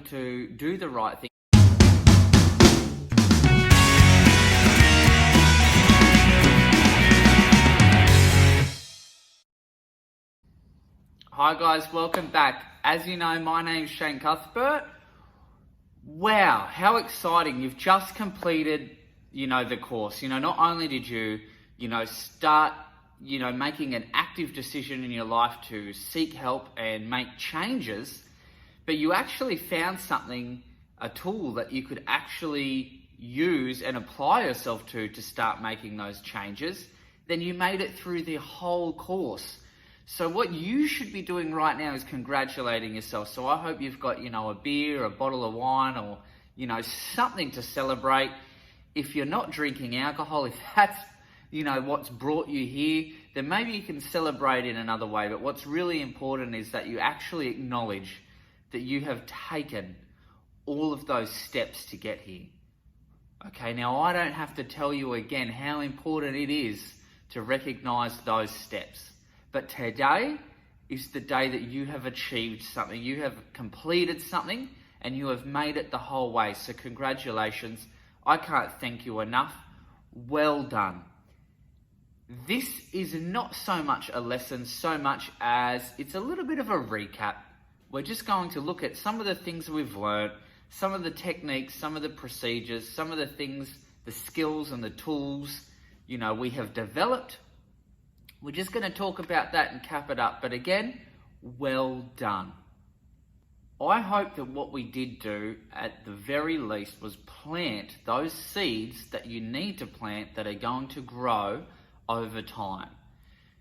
to do the right thing. Hi guys, welcome back. As you know, my name's Shane Cuthbert. Wow, how exciting. You've just completed, the course. Not only did you, start, making an active decision in your life to seek help and make changes, but you actually found something, a tool that you could actually use and apply yourself to start making those changes. Then you made it through the whole course. So what you should be doing right now is congratulating yourself. So I hope you've got, a beer, a bottle of wine, or, something to celebrate. If you're not drinking alcohol, if that's, what's brought you here, then maybe you can celebrate in another way. But what's really important is that you actually acknowledge that you have taken all of those steps to get here. Okay, now I don't have to tell you again how important it is to recognize those steps. But today is the day that you have achieved something. You have completed something and you have made it the whole way. So congratulations. I can't thank you enough. Well done. This is not so much a lesson so much as it's a little bit of a recap. We're just going to look at some of the things we've learned, some of the techniques, some of the procedures, some of the things, the skills and the tools, we have developed. We're just going to talk about that and cap it up. But again, well done. I hope that what we did do at the very least was plant those seeds that you need to plant that are going to grow over time.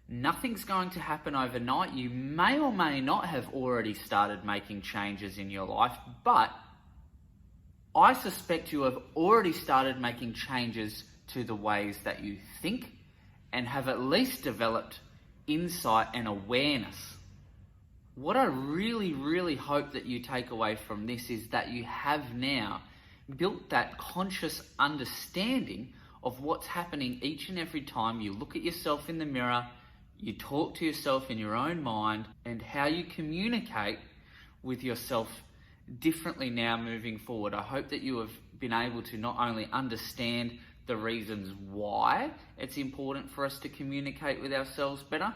Nothing's going to happen overnight. You may or may not have already started making changes in your life, but I suspect you have already started making changes to the ways that you think and have at least developed insight and awareness. What I really, really hope that you take away from this is that you have now built that conscious understanding of what's happening each and every time you look at yourself in the mirror, you talk to yourself in your own mind, and how you communicate with yourself differently now moving forward. I hope that you have been able to not only understand the reasons why it's important for us to communicate with ourselves better,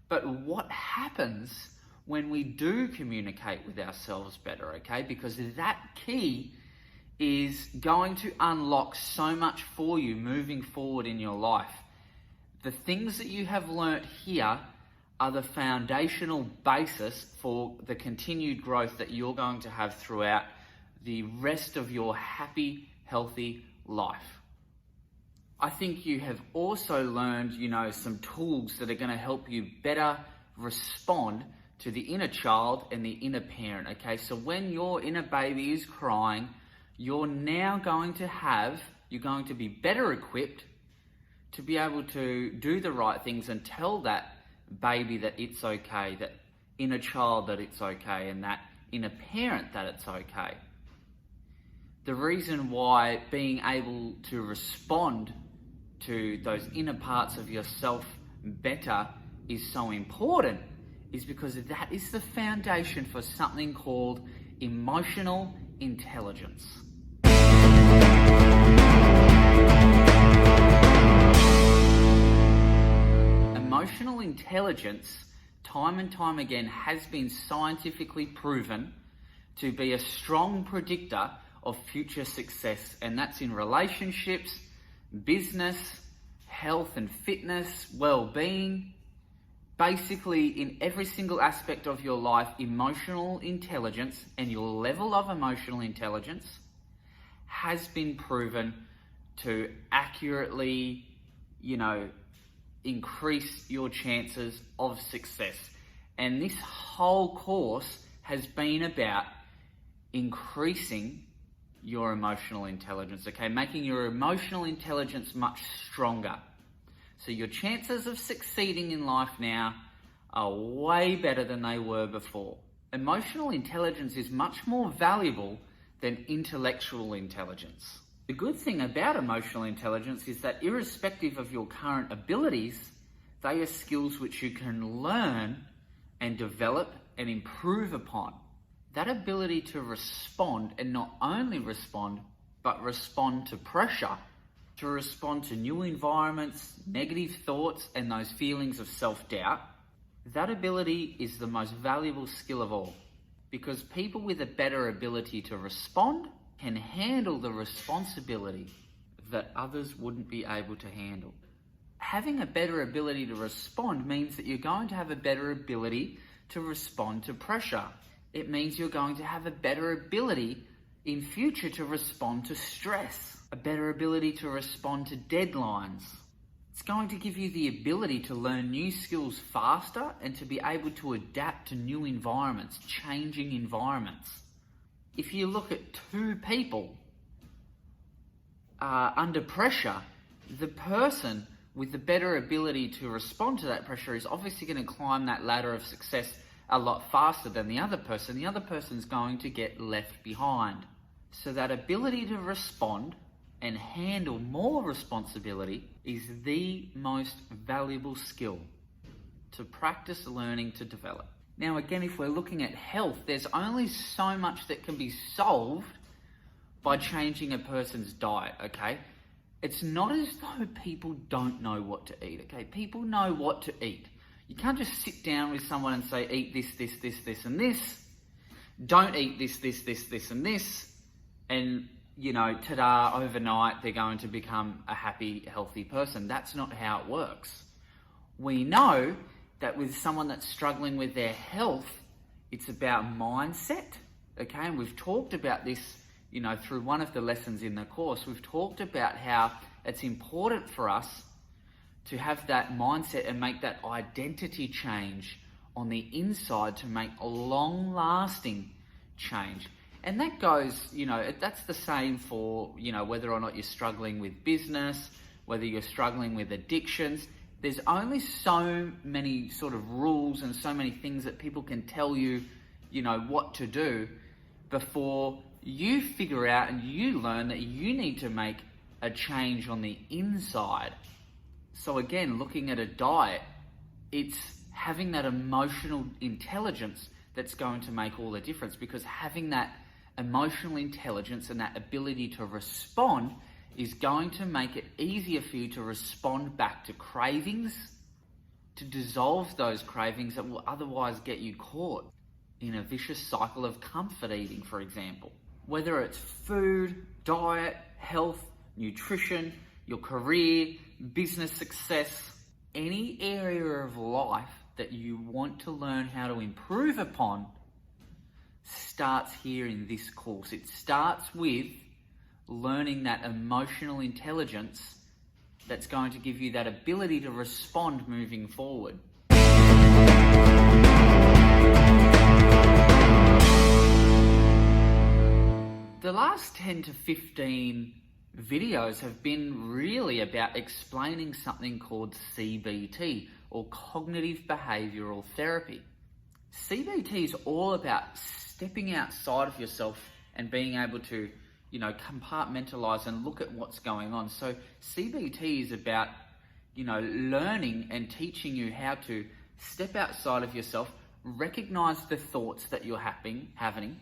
but what happens when we do communicate with ourselves better, okay? Because that key is going to unlock so much for you moving forward in your life. The things that you have learnt here are the foundational basis for the continued growth that you're going to have throughout the rest of your happy, healthy life. I think you have also learned, some tools that are going to help you better respond to the inner child and the inner parent, okay? So when your inner baby is crying, you're going to be better equipped to be able to do the right things and tell that baby that it's okay, that inner child that it's okay, and that inner parent that it's okay. The reason why being able to respond to those inner parts of yourself better is so important is because that is the foundation for something called emotional intelligence. Emotional intelligence, time and time again, has been scientifically proven to be a strong predictor of future success, and that's in relationships, business, health and fitness, well-being. Basically, in every single aspect of your life, emotional intelligence and your level of emotional intelligence has been proven to accurately, increase your chances of success. And this whole course has been about increasing your emotional intelligence, okay? Making your emotional intelligence much stronger. So your chances of succeeding in life now are way better than they were before. Emotional intelligence is much more valuable than intellectual intelligence. The good thing about emotional intelligence is that irrespective of your current abilities, they are skills which you can learn and develop and improve upon. that ability to respond, and not only respond, but respond to pressure, to respond to new environments, negative thoughts, and those feelings of self-doubt, that ability is the most valuable skill of all. Because people with a better ability to respond can handle the responsibility that others wouldn't be able to handle. Having a better ability to respond means that you're going to have a better ability to respond to pressure. It means you're going to have a better ability in future to respond to stress, a better ability to respond to deadlines. It's going to give you the ability to learn new skills faster and to be able to adapt to new environments, changing environments. If you look at two people under pressure, the person with the better ability to respond to that pressure is obviously going to climb that ladder of success a lot faster than the other person. The other person's going to get left behind. So that ability to respond and handle more responsibility is the most valuable skill to practice learning to develop. Now again, if we're looking at health, there's only so much that can be solved by changing a person's diet, okay? It's not as though people don't know what to eat, okay? People know what to eat. You can't just sit down with someone and say, eat this, this, this, this, and this. Don't eat this, this, this, this, and this. And, you know, ta-da, overnight, they're going to become a happy, healthy person. That's not how it works. We know that with someone that's struggling with their health, it's about mindset, okay? And we've talked about this, you know, through one of the lessons in the course. We've talked about how it's important for us to have that mindset and make that identity change on the inside to make a long-lasting change. And that goes, you know, that's the same for, you know, whether or not you're struggling with business, whether you're struggling with addictions. There's only so many sort of rules and so many things that people can tell you, you know, what to do before you figure out and you learn that you need to make a change on the inside. So again, looking at a diet, it's having that emotional intelligence that's going to make all the difference, because having that emotional intelligence and that ability to respond is going to make it easier for you to respond back to cravings, to dissolve those cravings that will otherwise get you caught in a vicious cycle of comfort eating, for example. Whether it's food, diet, health, nutrition, your career, business success, any area of life that you want to learn how to improve upon starts here in this course. It starts with learning that emotional intelligence that's going to give you that ability to respond moving forward. The last 10 to 15 videos have been really about explaining something called CBT, or Cognitive Behavioral Therapy. CBT is all about stepping outside of yourself and being able to, you know, compartmentalize and look at what's going on. So CBT is about, you know, learning and teaching you how to step outside of yourself, recognize the thoughts that you're having,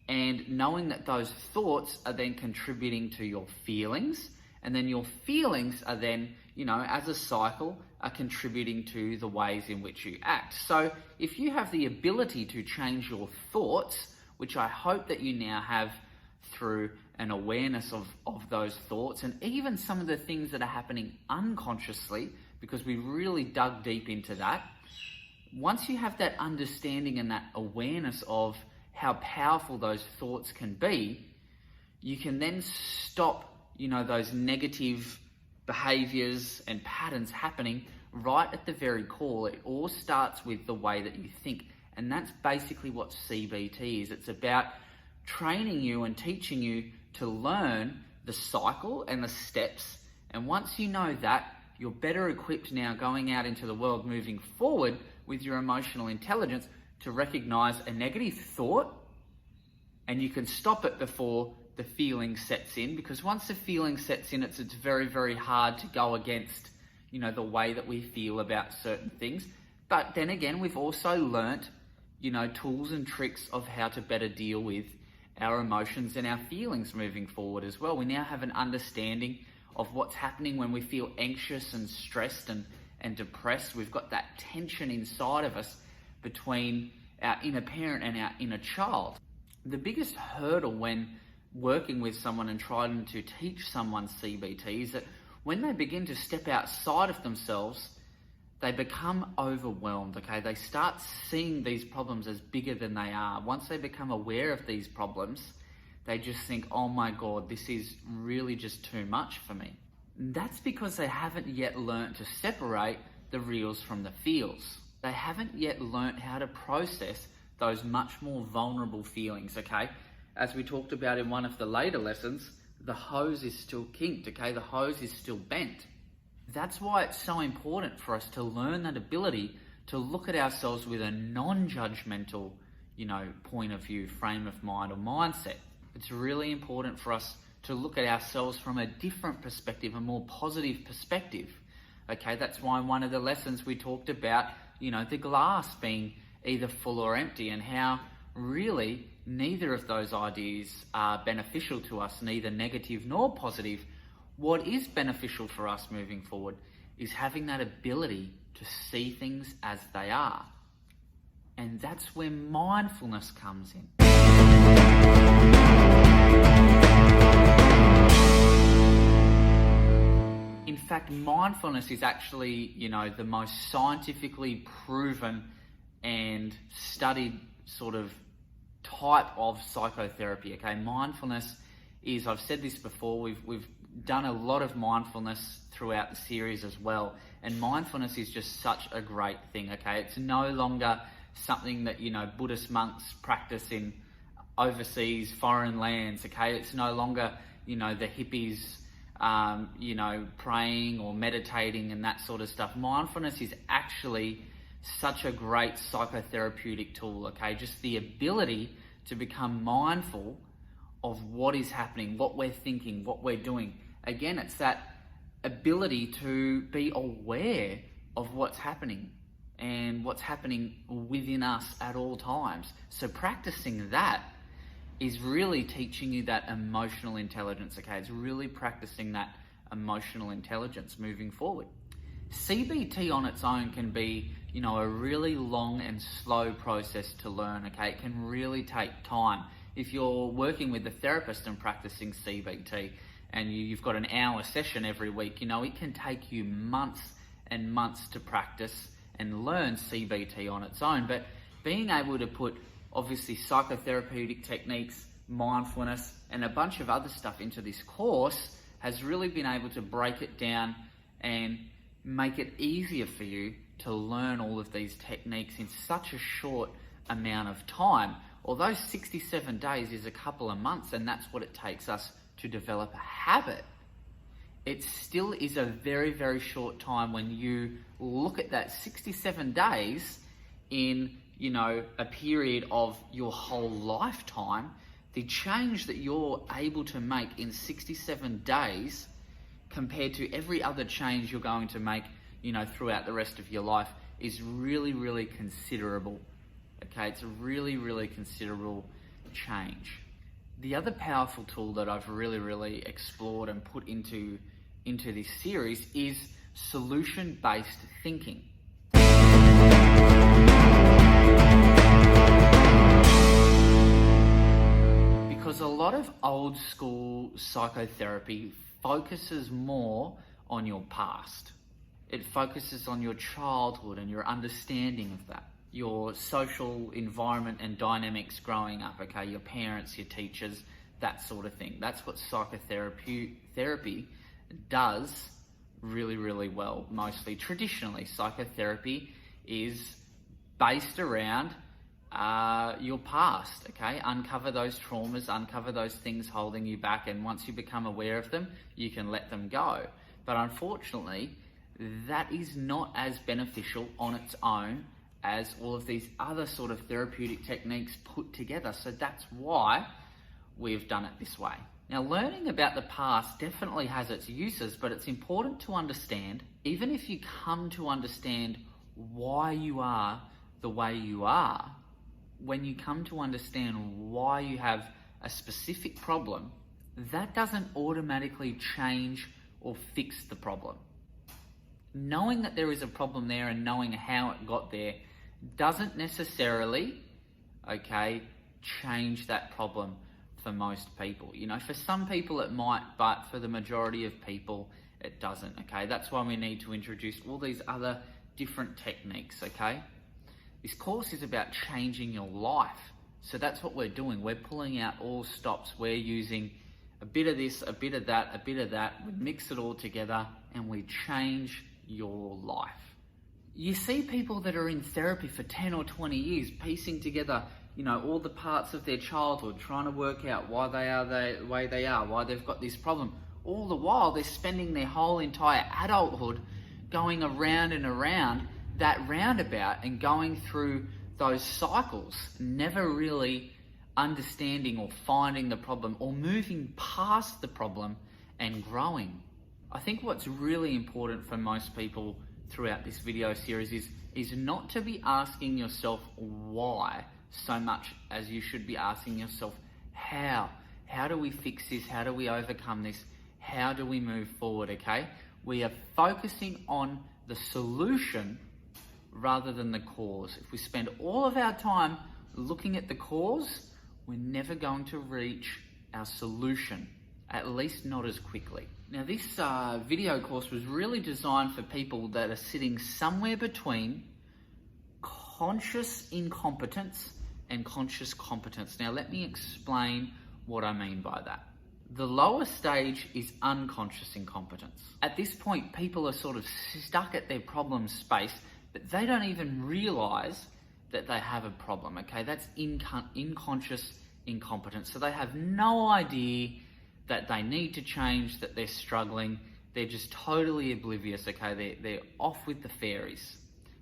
and knowing that those thoughts are then contributing to your feelings, and then your feelings are then, you know, as a cycle, are contributing to the ways in which you act. So if you have the ability to change your thoughts, which I hope that you now have through an awareness of those thoughts, and even some of the things that are happening unconsciously, because we really dug deep into that. Once you have that understanding and that awareness of how powerful those thoughts can be, you can then stop, you know, those negative behaviors and patterns happening right at the very core. It all starts with the way that you think. And that's basically what CBT is. It's about training you and teaching you to learn the cycle and the steps. And once you know that, you're better equipped now going out into the world moving forward with your emotional intelligence to recognize a negative thought, and you can stop it before the feeling sets in, because once the feeling sets in, it's very, very hard to go against, you know, the way that we feel about certain things. But then again, we've also learnt, tools and tricks of how to better deal with our emotions and our feelings moving forward as well. We now have an understanding of what's happening when we feel anxious and stressed and depressed. We've got that tension inside of us between our inner parent and our inner child. The biggest hurdle when working with someone and trying to teach someone CBT is that when they begin to step outside of themselves, they become overwhelmed, okay? They start seeing these problems as bigger than they are. Once they become aware of these problems, they just think, oh my God, this is really just too much for me. That's because they haven't yet learnt to separate the reals from the feels. They haven't yet learnt how to process those much more vulnerable feelings, okay? As we talked about in one of the later lessons, the hose is still kinked, okay? The hose is still bent. That's why it's so important for us to learn that ability to look at ourselves with a non-judgmental, point of view, frame of mind or mindset. It's really important for us to look at ourselves from a different perspective, a more positive perspective. Okay, that's why in one of the lessons we talked about, the glass being either full or empty, and how really neither of those ideas are beneficial to us, neither negative nor positive. What is beneficial for us moving forward is having that ability to see things as they are. And that's where mindfulness comes in. In fact, mindfulness is actually, the most scientifically proven and studied sort of type of psychotherapy, okay? Mindfulness is, I've said this before, we've done a lot of mindfulness throughout the series as well, and mindfulness is just such a great thing, okay? It's no longer something that, Buddhist monks practice in overseas foreign lands, okay? It's no longer, the hippies, praying or meditating and that sort of stuff. Mindfulness is actually such a great psychotherapeutic tool, okay? Just the ability to become mindful of what is happening, what we're thinking, what we're doing. Again, it's that ability to be aware of what's happening and what's happening within us at all times. So practicing that is really teaching you that emotional intelligence, okay? It's really practicing that emotional intelligence moving forward. CBT on its own can be, a really long and slow process to learn, okay? It can really take time. If you're working with a therapist and practicing CBT and you've got an hour session every week, it can take you months and months to practice and learn CBT on its own. But being able to put, obviously, psychotherapeutic techniques, mindfulness, and a bunch of other stuff into this course has really been able to break it down and make it easier for you to learn all of these techniques in such a short amount of time. Although 67 days is a couple of months, and that's what it takes us to develop a habit, it still is a very, very short time when you look at that 67 days in, a period of your whole lifetime. The change that you're able to make in 67 days compared to every other change you're going to make, throughout the rest of your life is really, really considerable. Okay, it's a really, really considerable change. The other powerful tool that I've really, really explored and put into this series is solution-based thinking. Because a lot of old school psychotherapy focuses more on your past. It focuses on your childhood and your understanding of that, your social environment and dynamics growing up, okay, your parents, your teachers, that sort of thing. That's what psychotherapy does really, really well. Mostly traditionally, psychotherapy is based around your past, okay? Uncover those traumas, uncover those things holding you back, and once you become aware of them, you can let them go. But unfortunately, that is not as beneficial on its own as all of these other sort of therapeutic techniques put together. So that's why we've done it this way. Now, learning about the past definitely has its uses, but it's important to understand, even if you come to understand why you are the way you are, when you come to understand why you have a specific problem, that doesn't automatically change or fix the problem. Knowing that there is a problem there and knowing how it got there doesn't necessarily, okay, change that problem for most people. You know, for some people it might, but for the majority of people it doesn't, okay? That's why we need to introduce all these other different techniques, okay? This course is about changing your life. So that's what we're doing. We're pulling out all stops. We're using a bit of this, a bit of that, a bit of that. We mix it all together and we change your life. You see people that are in therapy for 10 or 20 years, piecing together, you know, all the parts of their childhood, trying to work out why they are the way they are, why they've got this problem. All the while, they're spending their whole entire adulthood going around and around that roundabout and going through those cycles, never really understanding or finding the problem or moving past the problem and growing. I think what's really important for most people throughout this video series is not to be asking yourself why so much as you should be asking yourself how. How do we fix this? How do we overcome this? How do we move forward, okay? We are focusing on the solution rather than the cause. If we spend all of our time looking at the cause, we're never going to reach our solution, at least not as quickly. Now this video course was really designed for people that are sitting somewhere between conscious incompetence and conscious competence. Now let me explain what I mean by that. The lower stage is unconscious incompetence. At this point, people are sort of stuck at their problem space, but they don't even realize that they have a problem, okay? That's unconscious incompetence. So they have no idea that they need to change, that they're struggling. They're just totally oblivious, okay? They're off with the fairies.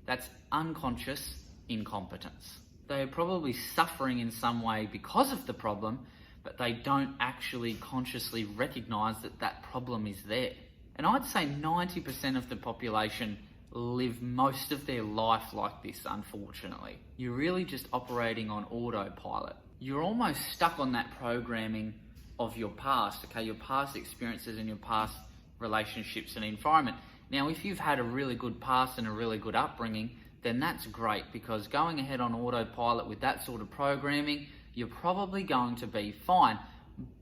That's unconscious incompetence. They're probably suffering in some way because of the problem, but they don't actually consciously recognize that that problem is there. And I'd say 90% of the population live most of their life like this, unfortunately. You're really just operating on autopilot. You're almost stuck on that programming of your past, okay? Your past experiences and your past relationships and environment. Now, if you've had a really good past and a really good upbringing, then that's great, because going ahead on autopilot with that sort of programming, you're probably going to be fine.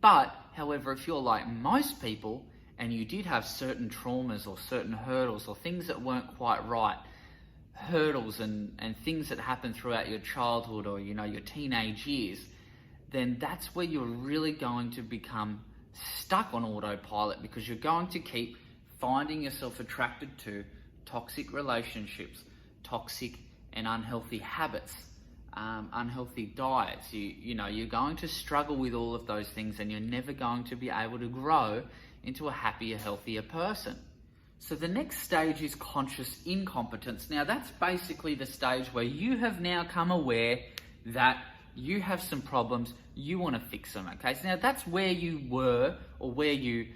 But, however, if you're like most people and you did have certain traumas or certain hurdles or things that weren't quite right, hurdles and things that happened throughout your childhood or, you know, your teenage years, then that's where you're really going to become stuck on autopilot, because you're going to keep finding yourself attracted to toxic relationships, toxic and unhealthy habits, unhealthy diets. You're going to struggle with all of those things, and you're never going to be able to grow into a happier, healthier person. So the next stage is conscious incompetence. Now that's basically the stage where you have now come aware that you have some problems, you want to fix them, okay? So now that's where you were, or where you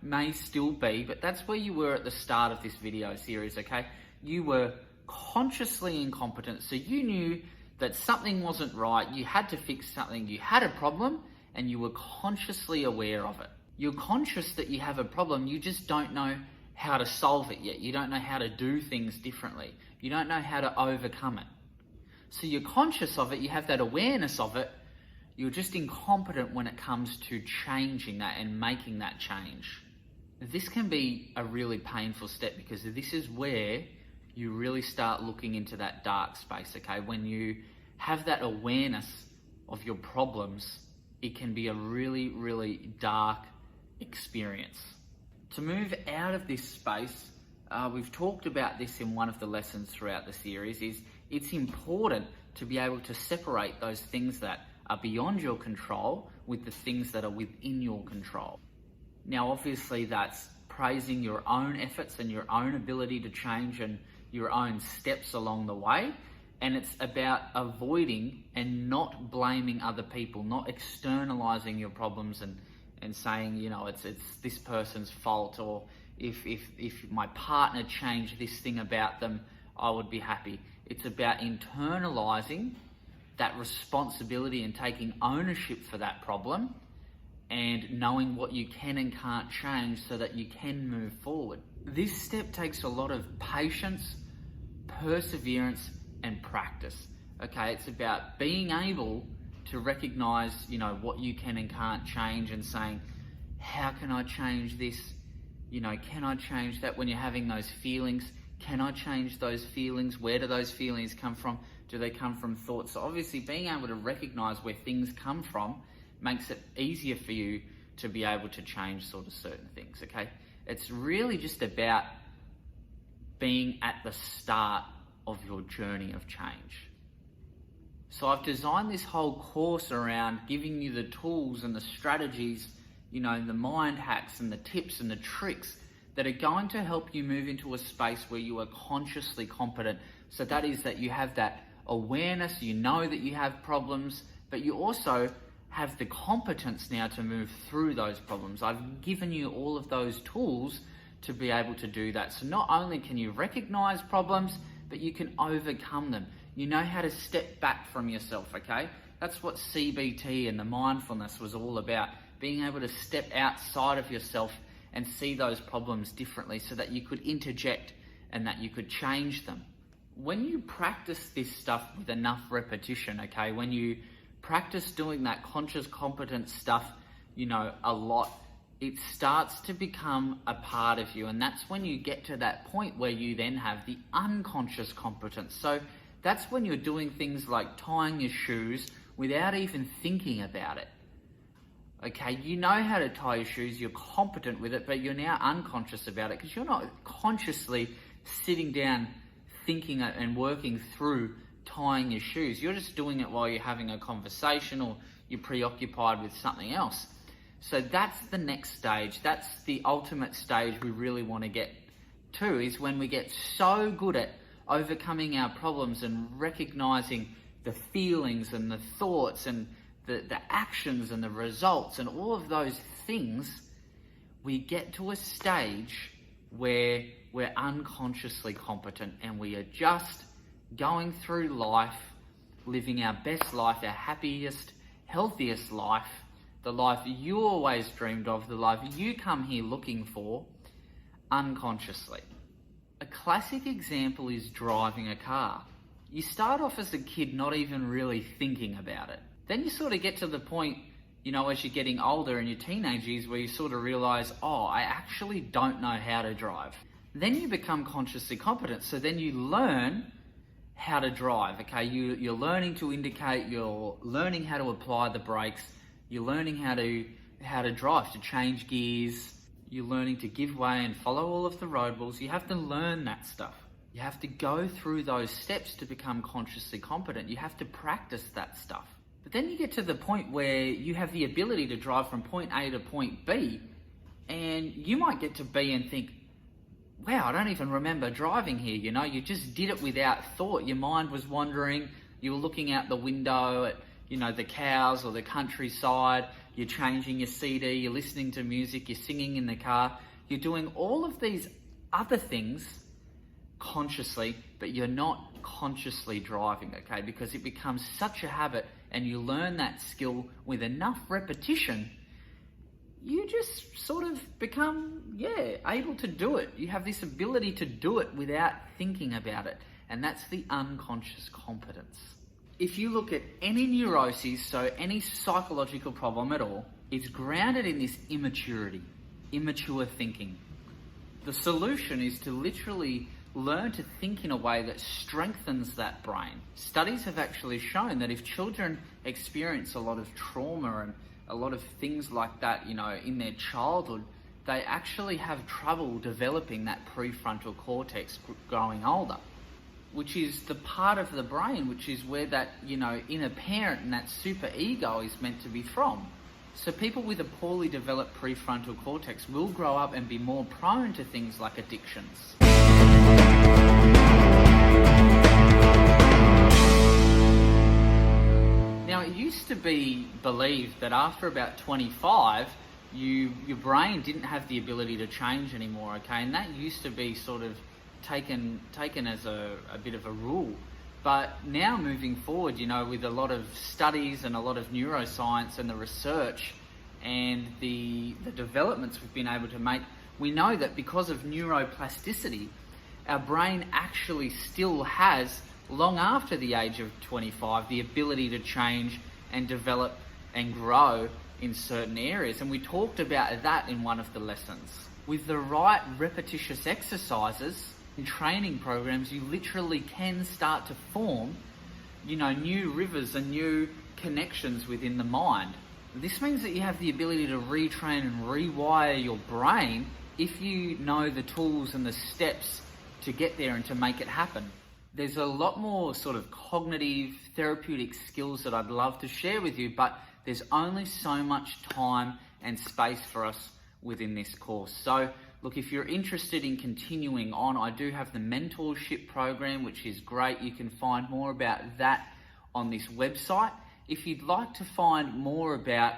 may still be, but that's where you were at the start of this video series, okay? You were consciously incompetent, so you knew that something wasn't right, you had to fix something, you had a problem, and you were consciously aware of it. You're conscious that you have a problem, you just don't know how to solve it yet. You don't know how to do things differently. You don't know how to overcome it. So you're conscious of it, you have that awareness of it, you're just incompetent when it comes to changing that and making that change. This can be a really painful step, because this is where you really start looking into that dark space, okay? When you have that awareness of your problems, it can be a really, really dark experience. To move out of this space, we've talked about this in one of the lessons throughout the series, is it's important to be able to separate those things that are beyond your control with the things that are within your control. Now, obviously, that's praising your own efforts and your own ability to change and your own steps along the way. And it's about avoiding and not blaming other people, not externalizing your problems and saying, it's this person's fault, or if my partner changed this thing about them, I would be happy. It's about internalizing that responsibility and taking ownership for that problem and knowing what you can and can't change so that you can move forward. This step takes a lot of patience, perseverance, and practice. Okay, it's about being able to recognize, what you can and can't change and saying, how can I change this? Can I change that? When you're having those feelings, can I change those feelings? Where do those feelings come from? Do they come from thoughts? So obviously being able to recognize where things come from makes it easier for you to be able to change sort of certain things, okay? It's really just about being at the start of your journey of change. So I've designed this whole course around giving you the tools and the strategies, the mind hacks and the tips and the tricks that are going to help you move into a space where you are consciously competent. So that is that you have that awareness, you know that you have problems, but you also have the competence now to move through those problems. I've given you all of those tools to be able to do that. So not only can you recognize problems, but you can overcome them. You know how to step back from yourself, okay? That's what CBT and the mindfulness was all about. Being able to step outside of yourself and see those problems differently so that you could interject and that you could change them. When you practice this stuff with enough repetition, okay, when you practice doing that conscious competence stuff, a lot, it starts to become a part of you. And that's when you get to that point where you then have the unconscious competence. So that's when you're doing things like tying your shoes without even thinking about it. Okay, you know how to tie your shoes, you're competent with it, but you're now unconscious about it because you're not consciously sitting down thinking and working through tying your shoes. You're just doing it while you're having a conversation or you're preoccupied with something else. So that's the next stage. That's the ultimate stage we really want to get to, is when we get so good at overcoming our problems and recognizing the feelings and the thoughts and the actions and the results and all of those things, we get to a stage where we're unconsciously competent and we are just going through life, living our best life, our happiest, healthiest life, the life you always dreamed of, the life you come here looking for, unconsciously. A classic example is driving a car. You start off as a kid not even really thinking about it. Then you sort of get to the point, as you're getting older in your teenage years where you sort of realize, I actually don't know how to drive. Then you become consciously competent. So then you learn how to drive, okay? You're learning to indicate, you're learning how to apply the brakes, you're learning how to drive, to change gears, you're learning to give way and follow all of the road rules. You have to learn that stuff. You have to go through those steps to become consciously competent. You have to practice that stuff. But then you get to the point where you have the ability to drive from point A to point B, and you might get to B and think, wow, I don't even remember driving here, you just did it without thought. Your mind was wandering, you were looking out the window at, the cows or the countryside, you're changing your CD, you're listening to music, you're singing in the car, you're doing all of these other things consciously, but you're not consciously driving, okay? Because it becomes such a habit and you learn that skill with enough repetition, you just sort of become, able to do it. You have this ability to do it without thinking about it. And that's the unconscious competence. If you look at any neuroses, so any psychological problem at all, it's grounded in this immaturity, immature thinking. The solution is to literally learn to think in a way that strengthens that brain. Studies have actually shown that if children experience a lot of trauma and a lot of things like that, in their childhood, they actually have trouble developing that prefrontal cortex growing older, which is the part of the brain which is where that, inner parent and that super ego is meant to be from. So people with a poorly developed prefrontal cortex will grow up and be more prone to things like addictions. Now, it used to be believed that after about 25, your brain didn't have the ability to change anymore, okay? And that used to be sort of taken as a bit of a rule. But now moving forward, you know, with a lot of studies and a lot of neuroscience and the research and the developments we've been able to make, we know that because of neuroplasticity, our brain actually still has, long after the age of 25, the ability to change and develop and grow in certain areas. And we talked about that in one of the lessons. With the right repetitious exercises and training programs, you literally can start to form, you know, new rivers and new connections within the mind. This means that you have the ability to retrain and rewire your brain if you know the tools and the steps to get there and to make it happen. There's a lot more sort of cognitive therapeutic skills that I'd love to share with you, but there's only so much time and space for us within this course. So look, if you're interested in continuing on, I do have the mentorship program, which is great. You can find more about that on this website. If you'd like to find more about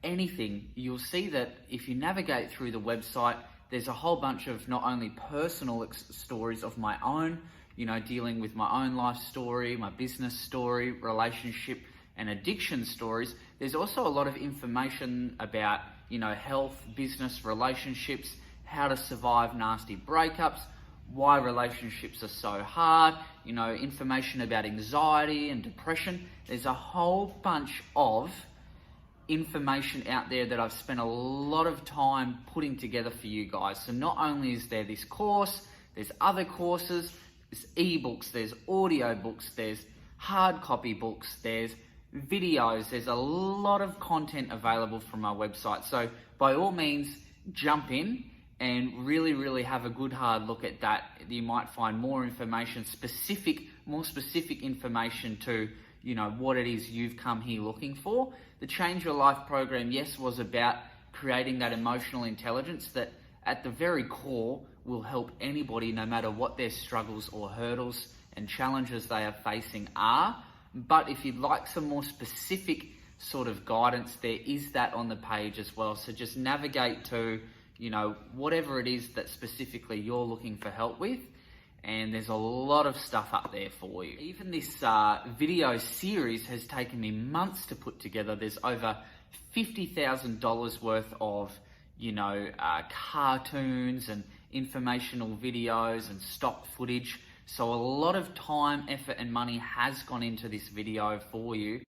anything, you'll see that if you navigate through the website, there's a whole bunch of not only personal stories of my own, you know, dealing with my own life story, my business story, relationship and addiction stories. There's also a lot of information about, you know, health, business, relationships, how to survive nasty breakups, why relationships are so hard, you know, information about anxiety and depression. There's a whole bunch of information out there that I've spent a lot of time putting together for you guys. So not only is there this course, there's other courses, there's ebooks, there's audio books, there's hard copy books, there's videos, there's a lot of content available from our website. So by all means, jump in and really have a good hard look at that. You might find more information, more specific information to, you know, what it is you've come here looking for. The Change Your Life program, yes, was about creating that emotional intelligence that at the very core will help anybody, no matter what their struggles or hurdles and challenges they are facing are. But if you'd like some more specific sort of guidance, there is that on the page as well. So just navigate to, you know, whatever it is that specifically you're looking for help with. And there's a lot of stuff up there for you. Even this video series has taken me months to put together. There's over $50,000 worth of, you know, cartoons and informational videos and stock footage. So a lot of time, effort and money has gone into this video for you.